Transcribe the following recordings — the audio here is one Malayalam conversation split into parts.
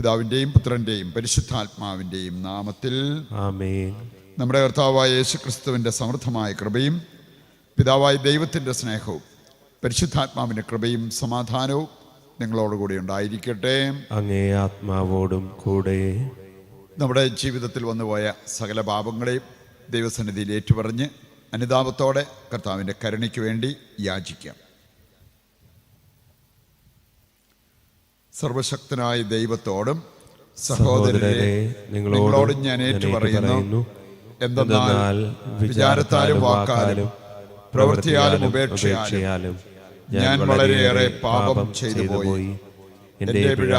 പിതാവിൻ്റെയും പുത്രൻ്റെയും പരിശുദ്ധാത്മാവിൻ്റെയും നാമത്തിൽ ആമേൻ. നമ്മുടെ കർത്താവായ യേശുക്രിസ്തുവിൻ്റെ സമൃദ്ധമായ കൃപയും പിതാവായ ദൈവത്തിൻ്റെ സ്നേഹവും പരിശുദ്ധാത്മാവിൻ്റെ കൃപയും സമാധാനവും നിങ്ങളോടുകൂടി ഉണ്ടായിരിക്കട്ടെ. അങ്ങേ ആത്മാവോടും കൂടെ. നമ്മുടെ ജീവിതത്തിൽ വന്നുപോയ സകല പാപങ്ങളെയും ദൈവസന്നിധിയിൽ ഏറ്റുപറഞ്ഞ് അനുതാപത്തോടെ കർത്താവിൻ്റെ കരുണയ്ക്ക് വേണ്ടി യാചിക്കാം. സർവശക്തനായ ദൈവത്തോടും സഹോദരരെ നിങ്ങളോടും ഞാൻ ഏറ്റുപറയുന്നു, എന്തെന്നാൽ വിചാരത്താലും വാക്കാലും പ്രവൃത്തിയാലും ഉപേക്ഷയാലും ഞാൻ വളരെയേറെ പാപം ചെയ്തു പോയി. എൻ്റെ പിഴ,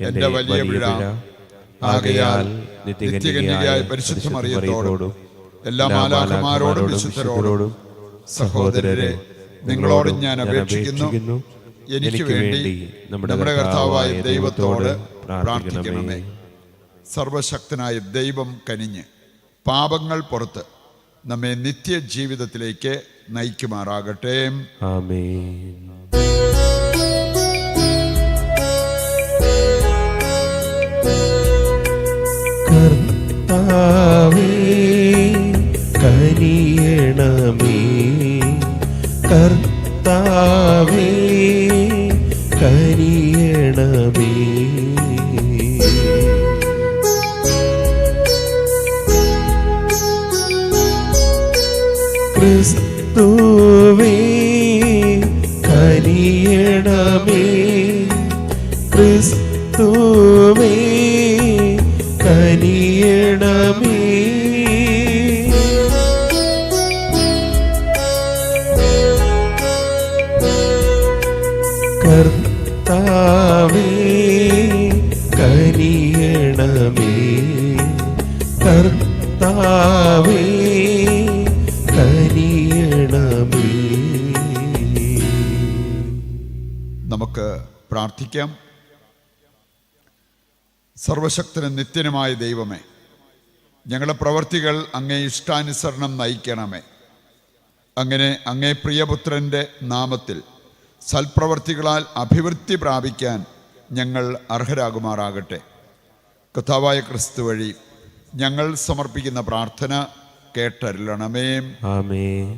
എൻ്റെ വലിയ പിഴ. ആകയാൽ നിത്യകന്യകയായ പരിശുദ്ധ മറിയത്തോടും എല്ലാ മാലാഖമാരോടും വിശുദ്ധരോടും സഹോദരരെ നിങ്ങളോടും ഞാൻ അപേക്ഷിക്കുന്നു, എനിക്ക് വേണ്ടി നമ്മുടെ കർത്താവായ ദൈവത്തോട് പ്രാർത്ഥിക്കണമേ. സർവശക്തനായ ദൈവം കനിഞ്ഞ് പാപങ്ങൾ പുറത്ത് നമ്മെ നിത്യജീവിതത്തിലേക്ക് നയിക്കുമാറാകട്ടെ. ആമേൻ. കർത്താവേ കനിയണമേ, കർത്താവേ കനിയണമേ. ക്രിസ്തുവേ കനിയണമേ, ക്രിസ്തുവേ കനിയണമേ. കർത്താവേ കനിയണമേ, കർത്താവേ കനിയണമേ. നമുക്ക് പ്രാർത്ഥിക്കാം. സർവശക്തനും നിത്യനുമായ ദൈവമേ, ഞങ്ങളുടെ പ്രവർത്തികൾ അങ്ങേ ഇഷ്ടാനുസരണം നയിക്കണമേ. അങ്ങനെ അങ്ങേ പ്രിയപുത്രൻ്റെ നാമത്തിൽ സൽപ്രവർത്തികളാൽ അഭിവൃദ്ധി പ്രാപിക്കാൻ ഞങ്ങൾ അർഹരാകുമാറാകട്ടെ. കർത്താവായ ക്രിസ്തു വഴി ഞങ്ങൾ സമർപ്പിക്കുന്ന പ്രാർത്ഥന കേട്ടരുളണമേ. ആമേൻ.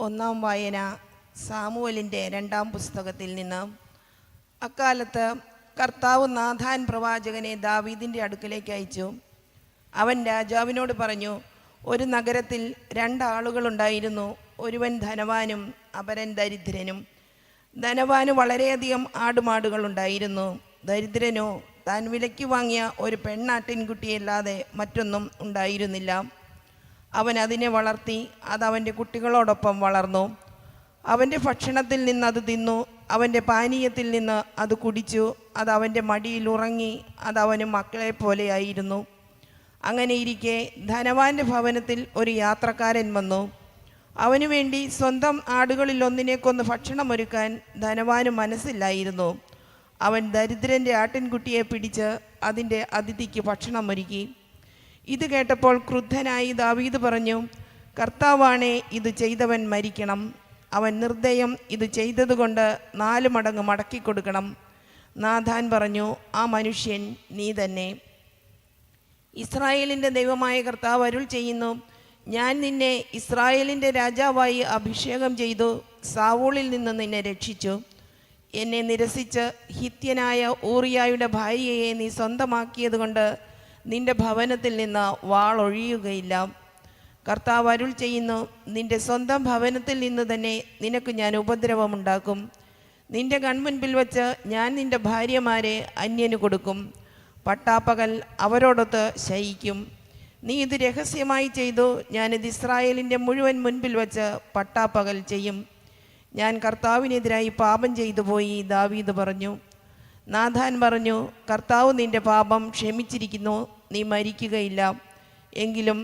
ഒന്നാം വായന സാമുവേലിൻ്റെ 2-ാം പുസ്തകത്തിൽ നിന്ന്. അക്കാലത്ത് കർത്താവ് നാഥാൻ പ്രവാചകനെ ദാവീദിൻ്റെ അടുക്കലേക്ക് അയച്ചു. അവൻ രാജാവിനോട് പറഞ്ഞു, ഒരു നഗരത്തിൽ 2 ആളുകളുണ്ടായിരുന്നു. ഒരുവൻ ധനവാനും അപരൻ ദരിദ്രനും. ധനവാന് വളരെയധികം ആടുമാടുകളുണ്ടായിരുന്നു. ദരിദ്രനോ താൻ വിലയ്ക്ക് വാങ്ങിയ ഒരു പെണ്ണാട്ടിൻകുട്ടിയല്ലാതെ മറ്റൊന്നും ഉണ്ടായിരുന്നില്ല. അവൻ അതിനെ വളർത്തി, അതവൻ്റെ കുട്ടികളോടൊപ്പം വളർന്നു. അവൻ്റെ ഭക്ഷണത്തിൽ നിന്ന് അത് തിന്നു, അവൻ്റെ പാനീയത്തിൽ നിന്ന് അത് കുടിച്ചു. അത് അവൻ്റെ മടിയിൽ ഉറങ്ങി, അതവന് മക്കളെ പോലെയായിരുന്നു. അങ്ങനെ ഇരിക്കെ ധനവാന്റെ ഭവനത്തിൽ ഒരു യാത്രക്കാരൻ വന്നു. അവനു വേണ്ടി സ്വന്തം ആടുകളിൽ ഒന്നിനെ കൊന്ന് ഭക്ഷണമൊരുക്കാൻ ധനവാന് മനസ്സില്ലായിരുന്നു. അവൻ ദരിദ്രൻ്റെ ആട്ടിൻകുട്ടിയെ പിടിച്ച് അതിൻ്റെ അതിഥിക്ക് ഭക്ഷണമൊരുക്കി. ഇത് കേട്ടപ്പോൾ ക്രുദ്ധനായി ദാവീദ് പറഞ്ഞു, കർത്താവാണേ ഇത് ചെയ്തവൻ മരിക്കണം. അവൻ നിർദ്ദയം ഇത് ചെയ്തതുകൊണ്ട് 4 മടങ്ങ് മടക്കിക്കൊടുക്കണം. നാഥാൻ പറഞ്ഞു, ആ മനുഷ്യൻ നീ തന്നെ. ഇസ്രായേലിൻ്റെ ദൈവമായ കർത്താവ് അരുൾ ചെയ്യുന്നു, ഞാൻ നിന്നെ ഇസ്രായേലിൻ്റെ രാജാവായി അഭിഷേകം ചെയ്തു, സാവൂളിൽ നിന്ന് നിന്നെ രക്ഷിച്ചു. എന്നെ നിരസിച്ച് ഹിത്യനായ ഊറിയായുടെ ഭാര്യയെ നീ സ്വന്തമാക്കിയത് കൊണ്ട് നിന്റെ ഭവനത്തിൽ നിന്ന് വാളൊഴിയുകയില്ല. കർത്താവ് അരുൾ ചെയ്യുന്നു, നിന്റെ സ്വന്തം ഭവനത്തിൽ നിന്ന് തന്നെ നിനക്ക് ഞാൻ ഉപദ്രവമുണ്ടാക്കും. നിന്റെ കൺമുൻപിൽ വച്ച് ഞാൻ നിന്റെ ഭാര്യമാരെ അന്യന് കൊടുക്കും. പട്ടാപ്പകൽ അവരോടൊത്ത് ശയിക്കും. നീ ഇത് രഹസ്യമായി ചെയ്തു, ഞാനിത് ഇസ്രായേലിൻ്റെ മുഴുവൻ മുൻപിൽ വച്ച് പട്ടാപ്പകൽ ചെയ്യും. ഞാൻ കർത്താവിനെതിരായി പാപം ചെയ്തു പോയി, ദാവീദ് പറഞ്ഞു. നാഥാൻ പറഞ്ഞു, കർത്താവ് നിന്റെ പാപം ക്ഷമിച്ചിരിക്കുന്നു, നീ മരിക്കുകയില്ല. എങ്കിലും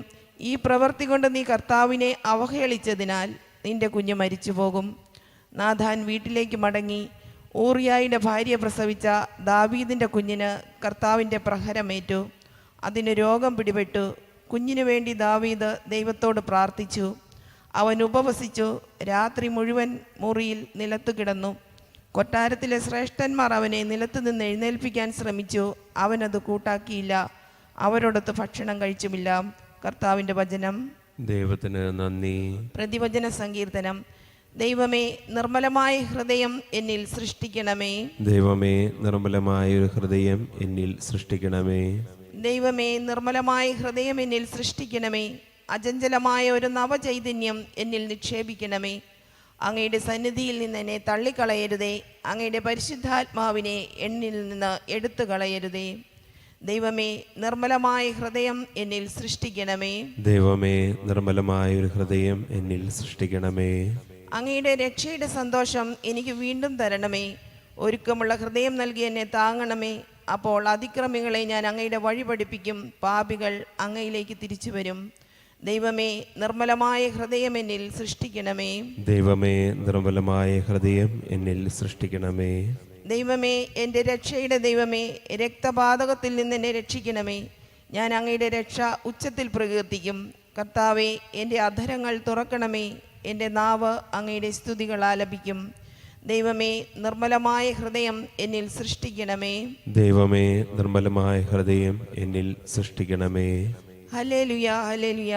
ഈ പ്രവൃത്തി കൊണ്ട് നീ കർത്താവിനെ അവഹേളിച്ചതിനാൽ നിന്റെ കുഞ്ഞ് മരിച്ചു പോകും. നാഥാൻ വീട്ടിലേക്ക് മടങ്ങി ഊറിയായുടെ ഭാര്യ പ്രസവിച്ച ദാവീദിൻ്റെ കുഞ്ഞിന് കർത്താവിൻ്റെ പ്രഹരമേറ്റു. അതിന് രോഗം പിടിപെട്ടു. കുഞ്ഞിനു വേണ്ടി ദാവീദ് ദൈവത്തോട് പ്രാർത്ഥിച്ചു. അവൻ ഉപവസിച്ചു. രാത്രി മുഴുവൻ മുറിയിൽ നിലത്തു കിടന്നു. കൊട്ടാരത്തിലെ ശ്രേഷ്ഠന്മാർ അവനെ നിലത്തു നിന്ന് എഴുന്നേൽപ്പിക്കാൻ ശ്രമിച്ചു. അവനത് കൂട്ടാക്കിയില്ല. അവരോടൊത്ത് ഭക്ഷണം കഴിച്ചുമില്ല. കർത്താവിൻ്റെ വചനം. ദൈവത്തിന് നന്ദി. പ്രതിവചന സങ്കീർത്തനം. ദൈവമേ, നിർമ്മലമായ ഹൃദയം എന്നിൽ സൃഷ്ടിക്കണമേ. ദൈവമേ, നിർമ്മലമായ ഒരു ഹൃദയം എന്നിൽ സൃഷ്ടിക്കണമേ. ദൈവമേ, നിർമ്മലമായ ഹൃദയം എന്നിൽ സൃഷ്ടിക്കണമേ. അചഞ്ചലമായ ഒരു നവചൈതന്യം എന്നിൽ നിക്ഷേപിക്കണമേ. അങ്ങയുടെ സന്നിധിയിൽ നിന്ന് എന്നെ തള്ളിക്കളയരുതേ. അങ്ങയുടെ പരിശുദ്ധാത്മാവിനെ എന്നിൽ നിന്ന് എടുത്തു കളയരുതേ. ദൈവമേ, നിർമ്മലമായ ഹൃദയം എന്നിൽ സൃഷ്ടിക്കണമേ. ദൈവമേ, നിർമ്മലമായ ഒരു ഹൃദയം എന്നിൽ സൃഷ്ടിക്കണമേ. അങ്ങയുടെ രക്ഷയുടെ സന്തോഷം എനിക്ക് വീണ്ടും തരണമേ. ഒരുക്കമുള്ള ഹൃദയം നൽകി എന്നെ താങ്ങണമേ. അപ്പോൾ അതിക്രമികളെ ഞാൻ അങ്ങയുടെ വഴി പഠിപ്പിക്കും. പാപികൾ അങ്ങയിലേക്ക് തിരിച്ചു വരും. ദൈവമേ, നിർമ്മലമായ ഹൃദയം എന്നിൽ സൃഷ്ടിക്കണമേ. ദൈവമേ, നിർമ്മലമായ ഹൃദയം എന്നിൽ സൃഷ്ടിക്കണമേ. ദൈവമേ, എൻ്റെ രക്ഷയുടെ ദൈവമേ, രക്തപാതകത്തിൽ നിന്ന് എന്നെ രക്ഷിക്കണമേ. ഞാൻ അങ്ങയുടെ രക്ഷ ഉച്ചത്തിൽ പ്രകീർത്തിക്കും. കർത്താവേ, എൻ്റെ അധരങ്ങൾ തുറക്കണമേ. എൻ്റെ നാവ് അങ്ങയുടെ സ്തുതികൾ ആലപിക്കും. ദൈവമേ, നിർമ്മലമായ ഹൃദയം എന്നിൽ സൃഷ്ടിക്കണമേ. ദൈവമേ, നിർമ്മലമായ ഹൃദയം എന്നിൽ സൃഷ്ടിക്കണമേ. Hallelujah, hallelujah.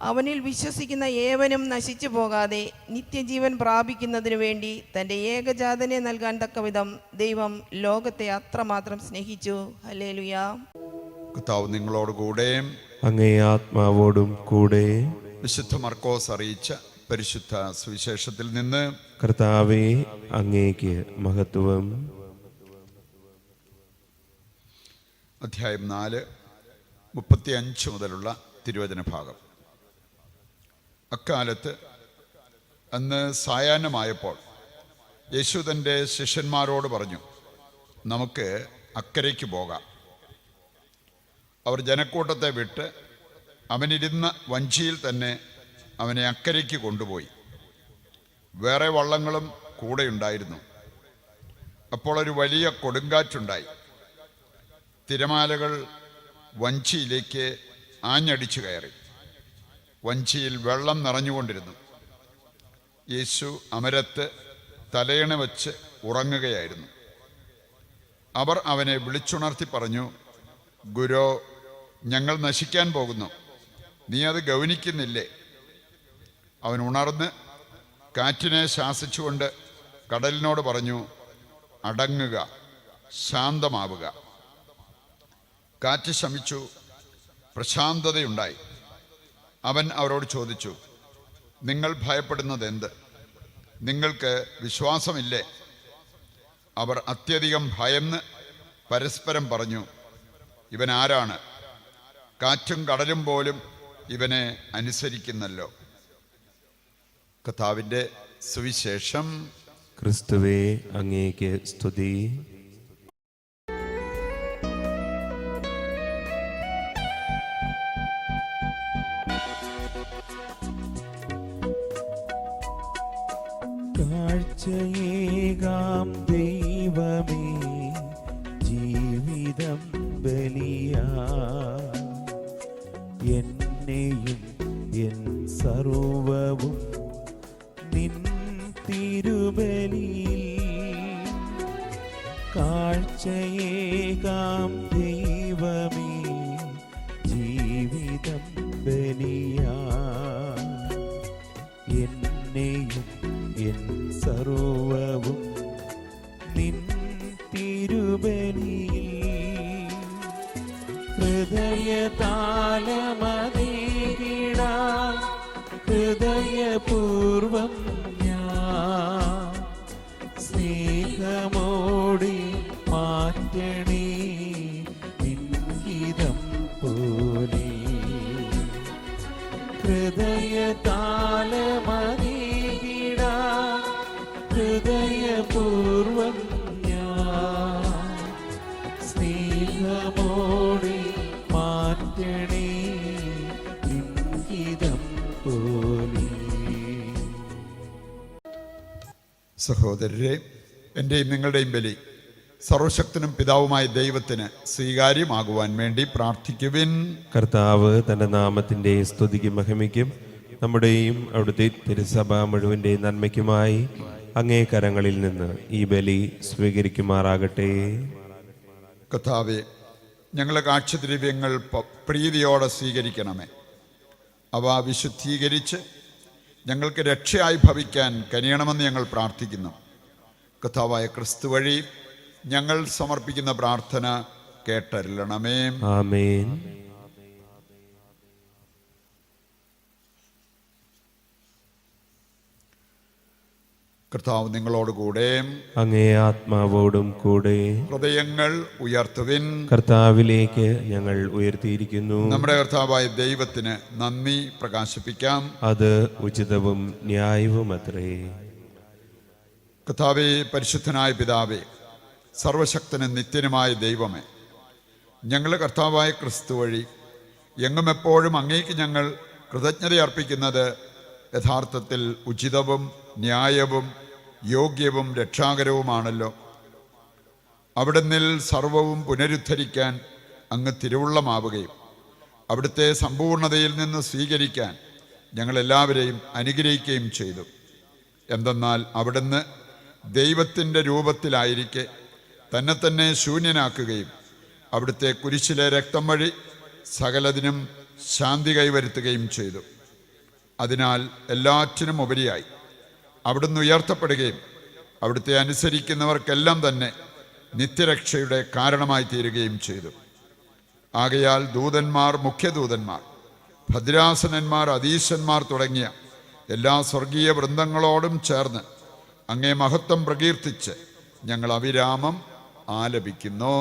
അവനിൽ വിശ്വസിക്കുന്ന ഏവനും നശിച്ചു പോകാതെ നിത്യജീവൻ പ്രാപിക്കുന്നതിനു വേണ്ടി തൻ്റെ ഏകജാതനെ നൽകാൻ തക്കവിധം ദൈവം ലോകത്തെ അത്രമാത്രം സ്നേഹിച്ചു. ഹല്ലേലൂയ. കർത്താവ് നിങ്ങളോട് കൂടെ. അങ്ങേ ആത്മാവോടും കൂടെ. വിശുദ്ധ മർക്കോസ് അറിയിച്ച പരിശുദ്ധ സുവിശേഷത്തിൽ നിന്ന്. കർത്താവേ, അങ്ങേക്ക് മഹത്വം. അധ്യായം 4, 35 മുതലുള്ള തിരുവചന ഭാഗം. അക്കാലത്ത് അന്ന് സായാഹ്നമായപ്പോൾ യേശു തൻ്റെ ശിഷ്യന്മാരോട് പറഞ്ഞു, നമുക്ക് അക്കരയ്ക്ക് പോകാം. അവർ ജനക്കൂട്ടത്തെ വിട്ട് അവനിരുന്ന വഞ്ചിയിൽ തന്നെ അവനെ അക്കരയ്ക്ക് കൊണ്ടുപോയി. വേറെ വള്ളങ്ങളും കൂടെ ഉണ്ടായിരുന്നു. അപ്പോൾ ഒരു വലിയ കൊടുങ്കാറ്റുണ്ടായി. തിരമാലകൾ വഞ്ചിയിലേക്ക് ആഞ്ഞടിച്ചു കയറി. വഞ്ചിയിൽ വെള്ളം നിറഞ്ഞുകൊണ്ടിരുന്നു. യേശു അമരത്ത് തലയണ വെച്ച് ഉറങ്ങുകയായിരുന്നു. അവർ അവനെ വിളിച്ചുണർത്തി പറഞ്ഞു, ഗുരോ, ഞങ്ങൾ നശിക്കാൻ പോകുന്നു. നീ അത് ഗൗനിക്കുന്നില്ലേ? അവൻ ഉണർന്ന് കാറ്റിനെ ശാസിച്ചുകൊണ്ട് കടലിനോട് പറഞ്ഞു, അടങ്ങുക, ശാന്തമാവുക. കാറ്റ് ശമിച്ചു, പ്രശാന്തതയുണ്ടായി. അവൻ അവരോട് ചോദിച്ചു, നിങ്ങൾ ഭയപ്പെടുന്നത് എന്ത്? നിങ്ങൾക്ക് വിശ്വാസമില്ലേ? അവർ അത്യധികം ഭയന്ന് പരസ്പരം പറഞ്ഞു, ഇവൻ ആരാണ്? കാറ്റും കടലും പോലും ഇവനെ അനുസരിക്കുന്നല്ലോ. കർത്താവിൻ്റെ സുവിശേഷം. ക്രിസ്തുവേ, അങ്ങേക്ക് സ്തുതി. കാഴ്ചയേകാം ദൈവമേ, ജീവിതം ബലിയാ. എന്നെയും എൻ സർവവും നിൻ തിരുബലിയിൽ. കാഴ്ചയേകാം ദൈവമേ, ജീവിതം ബലിയാ. എന്നെയും എൻ സർവവും നിൻ തിരുബലിയിൽ. ഹൃദയതാലമതീകിടാൻ ഹൃദയപൂർവം ഞാൻ സ്നേഹമോടി മാറ്റണേ നിൻഹിതം പോലെ. ഹൃദയതാലമതീകിടാൻ ഹൃദയപൂർവം ഞാൻ സ്നേഹമോടി മാറ്റണേ നിൻഹിതം പോലെ. സഹോദരരെ, എൻ്റെയും നിങ്ങളുടെയും ബലി സർവശക്തനും പിതാവുമായ ദൈവത്തിന് സ്വീകാര്യമാകുവാൻ വേണ്ടി പ്രാർത്ഥിക്കുവിൻ. കർത്താവ് തൻ്റെ നാമത്തിൻ്റെ സ്തുതിക്കും മഹിമയ്ക്കും നമ്മുടെയും അവിടുത്തെ തിരുസഭ മുഴുവൻ്റെ നന്മയ്ക്കുമായി അങ്ങേ കരങ്ങളിൽ നിന്ന് ഈ ബലി സ്വീകരിക്കുമാറാകട്ടെ. കർത്താവേ, ഞങ്ങളെ കാഴ്ചദ്രവ്യങ്ങൾ പ്രീതിയോടെ സ്വീകരിക്കണമേ. അവ വിശുദ്ധീകരിച്ച് ഞങ്ങൾക്ക് രക്ഷയായി ഭവിക്കാൻ കനിയണമെന്ന് ഞങ്ങൾ പ്രാർത്ഥിക്കുന്നു. കർത്താവായ ക്രിസ്തു വഴി ഞങ്ങൾ സമർപ്പിക്കുന്ന പ്രാർത്ഥന കേട്ടരുളണമേ. ആമേൻ. കർത്താവ് നിങ്ങളോടുകൂടെ, അങ്ങേ ആത്മാവോടും കൂടെ. ഹൃദയങ്ങൾ ഉയർത്തുവിൻ. കർത്താവിലേക്ക് ഞങ്ങൾ ഉയർത്തിയിരിക്കുന്നു. നമ്മുടെ കർത്താവായ ദൈവത്തിന് നന്ദി പ്രകാശിപ്പിക്കാം. അത് ഉചിതവും ന്യായവുമത്രേ. കർത്താവേ, പരിശുദ്ധനായ പിതാവേ, സർവശക്തനും നിത്യനുമായ ദൈവമേ, ഞങ്ങൾ കർത്താവായ ക്രിസ്തു വഴി എങ്ങും എപ്പോഴും അങ്ങേക്ക് ഞങ്ങൾ കൃതജ്ഞത അർപ്പിക്കുന്നത് യഥാർത്ഥത്തിൽ ഉചിതവും ന്യായവും യോഗ്യവും രക്ഷാകരവുമാണല്ലോ. അവിടുന്നിൽ സർവവും പുനരുദ്ധരിക്കാൻ അങ്ങ് തിരുവുള്ളമാവുകയും അവിടുത്തെ സമ്പൂർണതയിൽ നിന്ന് സ്വീകരിക്കാൻ ഞങ്ങളെല്ലാവരെയും അനുഗ്രഹിക്കുകയും ചെയ്തു. എന്തെന്നാൽ അവിടുന്ന് ദൈവത്തിൻ്റെ രൂപത്തിലായിരിക്കെ തന്നെ ശൂന്യനാക്കുകയും അവിടുത്തെ കുരിശിലെ രക്തം വഴി സകലതിനും ശാന്തി കൈവരുത്തുകയും ചെയ്തു. അതിനാൽ എല്ലാറ്റിനും ഉപരിയായി അവിടുന്ന് ഉയർത്തപ്പെടുകയും അവിടുത്തെ അനുസരിക്കുന്നവർക്കെല്ലാം തന്നെ നിത്യരക്ഷയുടെ കാരണമായി തീരുകയും ചെയ്തു. ആകയാൽ ദൂതന്മാർ, മുഖ്യദൂതന്മാർ, ഭദ്രാസനന്മാർ, അധീശന്മാർ തുടങ്ങിയ എല്ലാ സ്വർഗീയ വൃന്ദങ്ങളോടും ചേർന്ന് അങ്ങേ മഹത്വം പ്രകീർത്തിച്ച് ഞങ്ങൾ അവിരാമം ആലപിക്കുന്നു.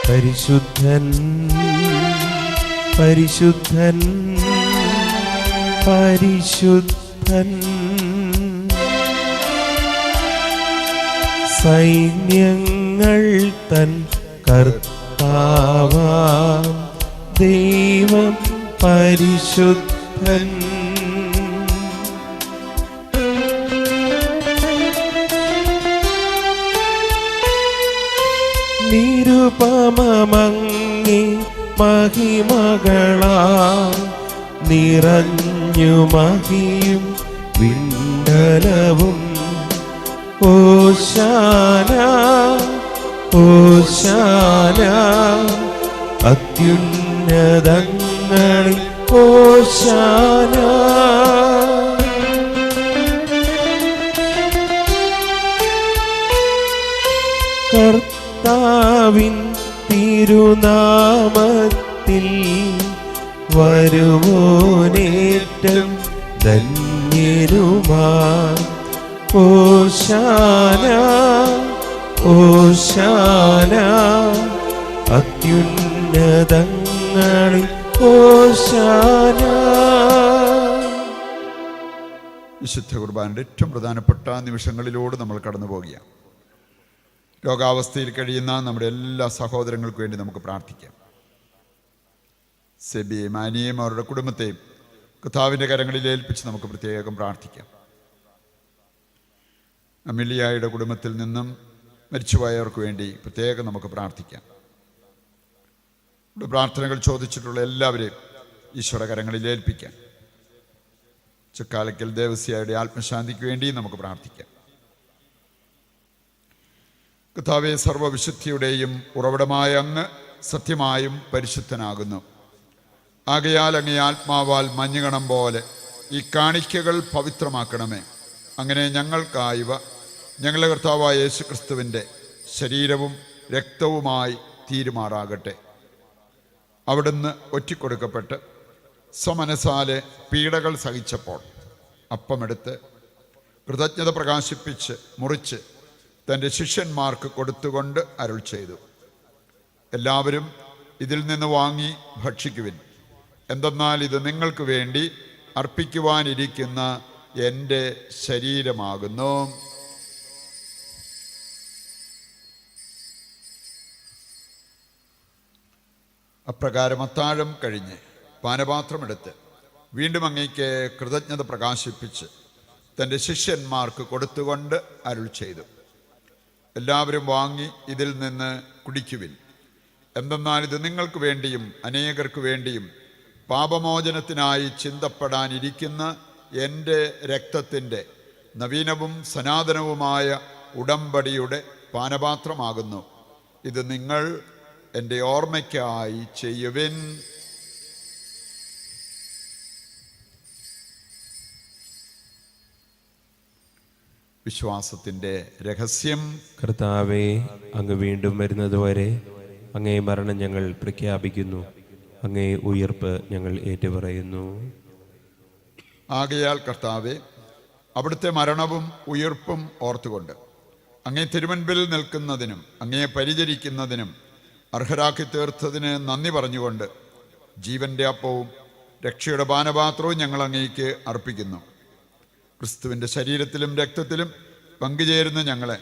പരിശുദ്ധൻ പരിശുദ്ധൻ പരിശുദ്ധൻ, സൈന്യങ്ങൾ തൻ കർത്താവാം ദൈവം പരിശുദ്ധൻ. നിരുപമങ്ങി മഹിമകളാ നിറഞ്ഞു മഹിയും വിണ്ടലവും. ഓശാന ഓശാന അത്യുന്നതങ്ങളിൽ ഓശാന. കർത്താവിൻ തിരുനാമത്തിൽ വരുവോനേറ്റം ധന്യരുമാ. ഓശാന ഓശാന അത്യുന്നതങ്ങളിൽ ഓശാന. വിശുദ്ധ കുർബാനയുടെ ഏറ്റവും പ്രധാനപ്പെട്ട നിമിഷങ്ങളിലൂടെ നമ്മൾ കടന്നു പോകുകയാണ്. രോഗാവസ്ഥയിൽ കഴിയുന്ന നമ്മുടെ എല്ലാ സഹോദരങ്ങൾക്കും വേണ്ടി നമുക്ക് പ്രാർത്ഥിക്കാം. സെബിയെയും ആനിയെയും അവരുടെ കുടുംബത്തെയും കർത്താവിൻ്റെ കരങ്ങളിൽ ഏൽപ്പിച്ച് നമുക്ക് പ്രത്യേകം പ്രാർത്ഥിക്കാം. അമിലിയായുടെ കുടുംബത്തിൽ നിന്നും മരിച്ചുപോയവർക്ക് വേണ്ടി പ്രത്യേകം നമുക്ക് പ്രാർത്ഥിക്കാം. ഇവിടെ പ്രാർത്ഥനകൾ ചോദിച്ചിട്ടുള്ള എല്ലാവരെയും ഈശ്വര കരങ്ങളിൽ ഏൽപ്പിക്കാം. ചക്കാലക്കൽ ദേവസ്യയുടെ ആത്മശാന്തിക്ക് വേണ്ടി നമുക്ക് പ്രാർത്ഥിക്കാം. കർത്താവേ, സർവവിശുദ്ധിയുടെയും ഉറവിടമായ അങ്ങ് സത്യമായും പരിശുദ്ധനാകുന്നു. ആകയാൽ അങ്ങേ ആത്മാവാൽ മഞ്ഞുകണം പോലെ ഈ കാണിക്കകൾ പവിത്രമാക്കണമേ. അങ്ങനെ ഞങ്ങൾക്കായവ ഞങ്ങളുടെ കർത്താവായ യേശു ക്രിസ്തുവിൻ്റെ ശരീരവും രക്തവുമായി തീരുമാറാകട്ടെ. അവിടുന്ന് ഒറ്റിക്കൊടുക്കപ്പെട്ട് സ്വമനസാലെ പീഡകൾ സഹിച്ചപ്പോൾ അപ്പമെടുത്ത് കൃതജ്ഞത പ്രകാശിപ്പിച്ച് മുറിച്ച് തൻ്റെ ശിഷ്യന്മാർക്ക് കൊടുത്തുകൊണ്ട് അരുൾ ചെയ്തു, എല്ലാവരും ഇതിൽ നിന്ന് വാങ്ങി ഭക്ഷിക്കുവിൻ. എന്തെന്നാൽ ഇത് നിങ്ങൾക്ക് വേണ്ടി അർപ്പിക്കുവാനിരിക്കുന്ന എൻ്റെ ശരീരമാകുന്നു. അപ്രകാരം അത്താഴം കഴിഞ്ഞ് പാനപാത്രമെടുത്ത് വീണ്ടും അങ്ങേക്ക് കൃതജ്ഞത പ്രകാശിപ്പിച്ച് തൻ്റെ ശിഷ്യന്മാർക്ക് കൊടുത്തുകൊണ്ട് അരുൾ ചെയ്തു, എല്ലാവരും വാങ്ങി ഇതിൽ നിന്ന് കുടിക്കുവിൻ. എന്തെന്നാൽ ഇത് നിങ്ങൾക്ക് വേണ്ടിയും അനേകർക്ക് വേണ്ടിയും പാപമോചനത്തിനായി ചിന്തപ്പെടാനിരിക്കുന്ന എൻ്റെ രക്തത്തിൻ്റെ നവീനവും സനാതനവുമായ ഉടമ്പടിയുടെ പാനപാത്രമാകുന്നു. ഇത് നിങ്ങൾ എൻ്റെ ഓർമ്മയ്ക്കായി ചെയ്യുവിൻ. വിശ്വാസത്തിൻ്റെ രഹസ്യം. കർത്താവേ, അങ്ങ് വീണ്ടും വരുന്നതുവരെ അങ്ങേ മരണം ഞങ്ങൾ പ്രഖ്യാപിക്കുന്നു, അങ്ങേ ഉയിർപ്പ് ഞങ്ങൾ ഏറ്റുപറയുന്നു. ആകയാൽ കർത്താവെ, അവിടുത്തെ മരണവും ഉയിർപ്പും ഓർത്തുകൊണ്ട് അങ്ങേ തിരുമുൻപിൽ നിൽക്കുന്നതിനും അങ്ങേ പരിചരിക്കുന്നതിനും അർഹരാക്കി തീർത്തതിന് നന്ദി പറഞ്ഞുകൊണ്ട് ജീവൻ്റെ അപ്പവും രക്ഷയുടെ പാനപാത്രവും ഞങ്ങൾ അങ്ങേക്ക് അർപ്പിക്കുന്നു. ക്രിസ്തുവിൻ്റെ ശരീരത്തിലും രക്തത്തിലും പങ്കുചേരുന്ന ഞങ്ങളെ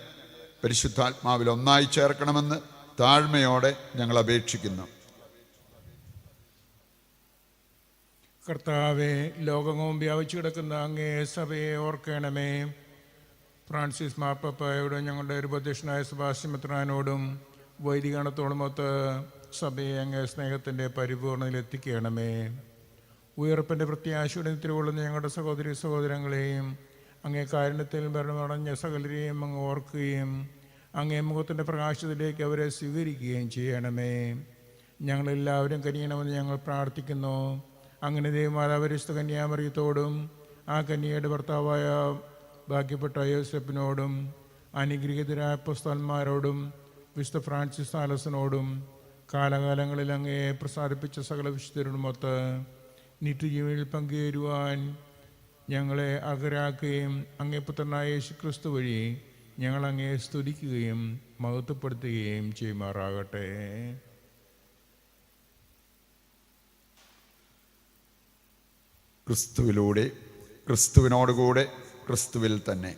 പരിശുദ്ധാത്മാവിൽ ഒന്നായി ചേർക്കണമെന്ന് താഴ്മയോടെ ഞങ്ങൾ അപേക്ഷിക്കുന്നു. കർത്താവെ, ലോകവും വ്യാപിച്ചു കിടക്കുന്ന അങ്ങേ സഭയെ ഓർക്കണമേ. ഫ്രാൻസിസ് മാർപ്പാപ്പായോടും ഞങ്ങളുടെ ഉപധ്യക്ഷനായ സെബാസ്റ്റ്യൻ മെത്രാനോടും വൈദികണത്തോടുമൊത്ത് സഭയെ അങ്ങേ സ്നേഹത്തിൻ്റെ പരിപൂർണതയിൽ എത്തിക്കണമേ. ഉയർപ്പിൻ്റെ പ്രത്യാശയുടെ തിരുവള്ളുന്ന ഞങ്ങളുടെ സഹോദരി സഹോദരങ്ങളെയും അങ്ങേ കാരുണ്യത്തിൽ ഭരണമടഞ്ഞ സകലരെയും അങ്ങ് ഓർക്കുകയും അങ്ങേ മുഖത്തിൻ്റെ പ്രകാശത്തിലേക്ക് അവരെ സ്വീകരിക്കുകയും ചെയ്യണമേ. ഞങ്ങളെല്ലാവരും കനിയണമെന്ന് ഞങ്ങൾ പ്രാർത്ഥിക്കുന്നു. അങ്ങനെ ദൈവമാതാപരിശുദ്ധ കന്യാമറിയത്തോടും ആ കന്യയുടെ ഭർത്താവായ ഭാഗ്യപ്പെട്ട യോസെഫിനോടും അനുഗ്രഹീതരായ അപ്പോസ്തലന്മാരോടും വിശുദ്ധ ഫ്രാൻസിസ് സാലസിനോടും കാലകാലങ്ങളിൽ അങ്ങയെ പ്രസാദിപ്പിച്ച സകല വിശുദ്ധരോടുമൊത്ത് നിത്യജീവനിൽ പങ്കുചേരുവാൻ ഞങ്ങളെ അർഹരാക്കുകയും അങ്ങേ പുത്രനായ യേശുക്രിസ്തു വഴി ഞങ്ങൾ അങ്ങയെ സ്തുതിക്കുകയും മഹത്വപ്പെടുത്തുകയും ചെയ്യുമാറാകട്ടെ. ക്രിസ്തുവിലൂടെ, ക്രിസ്തുവിനോടുകൂടെ, ക്രിസ്തുവിൽ തന്നെ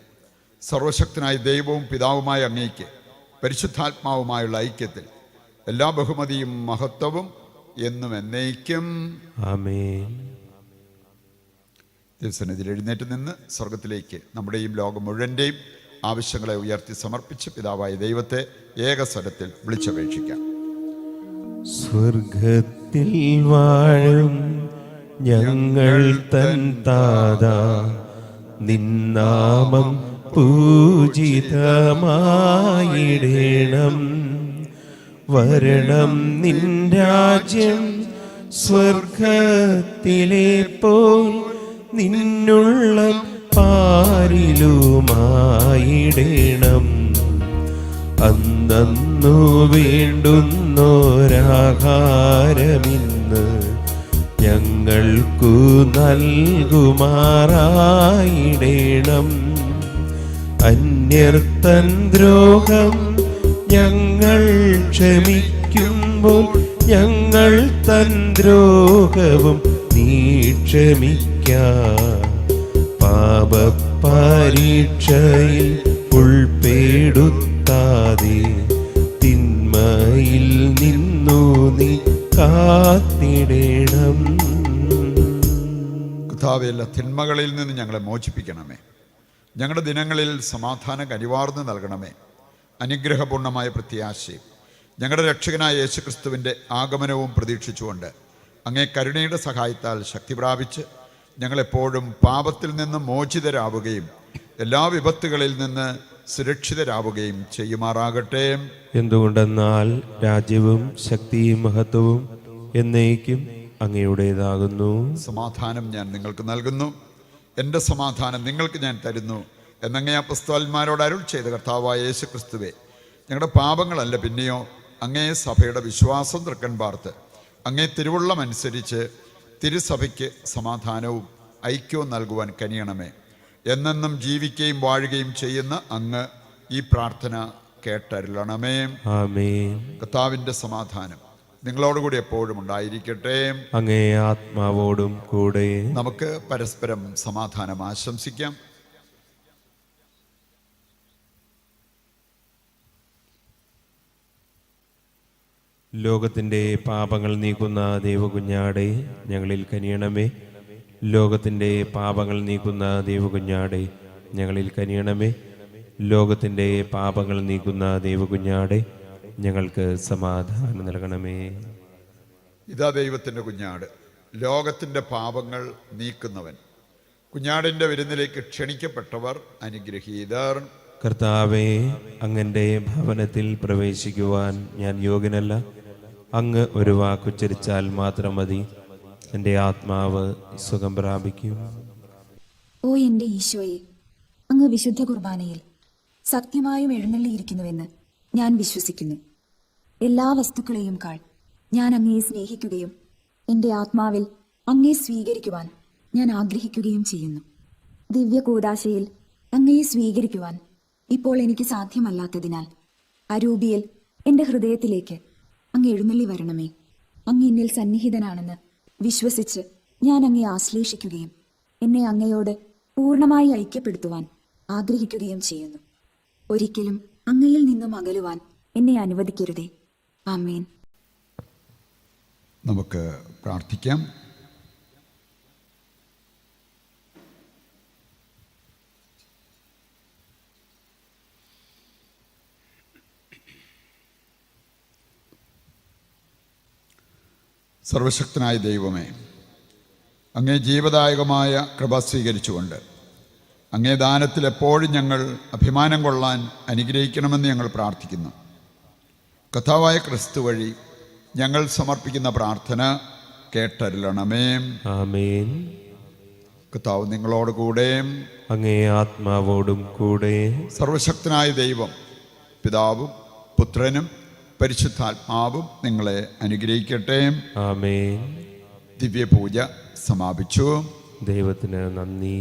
സർവശക്തനായ ദൈവവും പിതാവുമായ അങ്ങേക്ക് പരിശുദ്ധാത്മാവുമായുള്ള ഐക്യത്തിൽ എല്ലാ ബഹുമതിയും മഹത്വവും എന്നും എന്നേക്കും ആമേൻ. ദിവസത്തിൽ എഴുന്നേറ്റ് നിന്ന് സ്വർഗത്തിലേക്ക് നമ്മുടെയും ലോകം മുഴുവൻ്റെയും ആവശ്യങ്ങളെ ഉയർത്തി സമർപ്പിച്ച് പിതാവായ ദൈവത്തെ ഏകസ്വരത്തിൽ വിളിച്ചപേക്ഷിക്കാം. സ്വർഗത്തിൽ വാഴും ഞങ്ങൾ തൻ താതാ, നിന്നാമം പൂജിതമായിടേണം. വരണം നിൻ രാജ്യം, സ്വർഗത്തിലെ പോൽ നിന്നുള്ള പാരിലുമായിടേണം. അന്നു വേണ്ടുന്നോരാഹാരമിന്ന് ഞങ്ങൾക്കു നൽകുമാറായിടേണം. അന്യർത്തൻ ദ്രോഹം ഞങ്ങൾ ക്ഷമിക്കുമ്പോൾ ഞങ്ങൾ തൻ ദ്രോഹവും നീ ക്ഷമിക്ക. പാപപരീക്ഷയിൽ ഉൾപ്പെടുത്താതെ തിന്മയിൽ നിന്നു നീ കാത്തിടേണം. കർത്താവേ, എല്ലാ തിന്മകളിൽ നിന്ന് ഞങ്ങളെ മോചിപ്പിക്കണമേ. ഞങ്ങളുടെ ദിനങ്ങളിൽ സമാധാനം കരിവാർന്ന് നൽകണമേ. അനുഗ്രഹപൂർണമായ പ്രത്യാശയും ഞങ്ങളുടെ രക്ഷകനായ യേശുക്രിസ്തുവിൻ്റെ ആഗമനവും പ്രതീക്ഷിച്ചുകൊണ്ട് അങ്ങേ കരുണയുടെ സഹായത്താൽ ശക്തി പ്രാപിച്ച് ഞങ്ങളെപ്പോഴും പാപത്തിൽ നിന്ന് മോചിതരാവുകയും എല്ലാ വിപത്തുകളിൽ നിന്ന് സുരക്ഷിതരാവുകയും ചെയ്യുമാറാകട്ടെ. എന്തുകൊണ്ടെന്നാൽ രാജ്യവും ശക്തിയും മഹത്വവും എന്നേക്കും അങ്ങയുടേതാകുന്നു. സമാധാനം ഞാൻ നിങ്ങൾക്ക് നൽകുന്നു, എൻ്റെ സമാധാനം നിങ്ങൾക്ക് ഞാൻ തരുന്നു എന്നങ്ങേ അപ്പോസ്തലന്മാരോട് അരുൾ ചെയ്ത കർത്താവായ യേശുക്രിസ്തുവേ, ഞങ്ങളുടെ പാപങ്ങളല്ല പിന്നെയോ അങ്ങേ സഭയുടെ വിശ്വാസം തൃക്കൻ പാർത്ത് അങ്ങേ തിരുവുള്ളമനുസരിച്ച് തിരുസഭയ്ക്ക് സമാധാനവും ഐക്യവും നൽകുവാൻ കനിയണമേ. എന്നെന്നും ജീവിക്കുകയും വാഴുകയും ചെയ്യുന്ന അങ്ങ് ഈ പ്രാർത്ഥന കേട്ടരുളണമേ. ആമേൻ. കർത്താവിൻ്റെ സമാധാനം നിങ്ങളോടുകൂടി എപ്പോഴും ഉണ്ടായിരിക്കട്ടെ. അങ്ങേ ആത്മാവോടും കൂടെ. നമുക്ക് പരസ്പരം സമാധാനം ആശംസിക്കാം. ലോകത്തിൻ്റെ പാപങ്ങൾ നീക്കുന്ന ദൈവകുഞ്ഞാടെ ഞങ്ങളിൽ കനിയണമേ. ലോകത്തിൻ്റെ പാപങ്ങൾ നീക്കുന്ന ദൈവകുഞ്ഞാടെ ഞങ്ങളിൽ കനിയണമേ. ലോകത്തിൻ്റെ പാപങ്ങൾ നീക്കുന്ന ദൈവകുഞ്ഞാടെ ഞങ്ങൾക്ക് സമാധാനം നൽകണമേ. ഇതാ ദൈവത്തിൻ്റെ കുഞ്ഞാട്, ലോകത്തിൻ്റെ പാപങ്ങൾ നീക്കുന്നവൻ. കുഞ്ഞാടിൻ്റെ വിരുന്നിലേക്ക് ക്ഷണിക്കപ്പെട്ടവർ അനുഗ്രഹീതർ. കർത്താവേ, അങ്ങൻ്റെ ഭവനത്തിൽ പ്രവേശിക്കുവാൻ ഞാൻ യോഗ്യനല്ല. അങ്ങ് ഒരു വാക്കുച്ചരിച്ചാൽ മാത്രം മതി, എൻ്റെ ആത്മാവ് സുഖം പ്രാപിക്കും. ഓ എൻ്റെ ഈശോയെ, അങ്ങ് വിശുദ്ധ കുർബാനയിൽ സത്യമായും എഴുന്നള്ളിയിരിക്കുന്നുവെന്ന് ഞാൻ വിശ്വസിക്കുന്നു. എല്ലാ വസ്തുക്കളെയും കാൾ ഞാൻ അങ്ങയെ സ്നേഹിക്കുകയും എൻ്റെ ആത്മാവിൽ അങ്ങയെ സ്വീകരിക്കുവാൻ ഞാൻ ആഗ്രഹിക്കുകയും ചെയ്യുന്നു. ദിവ്യ കൂദാശയിൽ അങ്ങയെ സ്വീകരിക്കുവാൻ ഇപ്പോൾ എനിക്ക് സാധ്യമല്ലാത്തതിനാൽ അരൂപിയിൽ എൻ്റെ ഹൃദയത്തിലേക്ക് അങ്ങ് എഴുന്നള്ളി വരണമേ. അങ്ങ് എന്നിൽ സന്നിഹിതനാണെന്ന് വിശ്വസിച്ച് ഞാൻ അങ്ങയെ ആശ്ലേഷിക്കുകയും എന്നെ അങ്ങയോട് പൂർണ്ണമായി ഐക്യപ്പെടുത്തുവാൻ ആഗ്രഹിക്കുകയും ചെയ്യുന്നു. ഒരിക്കലും അങ്ങയിൽ നിന്നും അകലുവാൻ എന്നെ അനുവദിക്കരുതേ. ആമേൻ. നമുക്ക് പ്രാർത്ഥിക്കാം. സർവശക്തനായ ദൈവമേ, അങ്ങേ ജീവദായകമായ കൃപ സ്വീകരിച്ചുകൊണ്ട് അങ്ങേ ദാനത്തിൽ എപ്പോഴും ഞങ്ങൾ അഭിമാനം കൊള്ളാൻ അനുഗ്രഹിക്കണമെന്ന് ഞങ്ങൾ പ്രാർത്ഥിക്കുന്നു. കർത്താവായ ക്രിസ്തു വഴി ഞങ്ങൾ സമർപ്പിക്കുന്ന പ്രാർത്ഥന കേട്ടരുളണമേ. ആമേൻ. കർത്താവ് നിങ്ങളോട് കൂടെ, അങ്ങേ ആത്മാവോടും കൂടെ. സർവശക്തനായ ദൈവം പിതാവും പുത്രനും പരിശുദ്ധാത്മാവും നിങ്ങളെ അനുഗ്രഹിക്കട്ടെ. ആമേൻ. ദിവ്യപൂജ സമാപിച്ചു. ദൈവത്തിന് നന്ദി.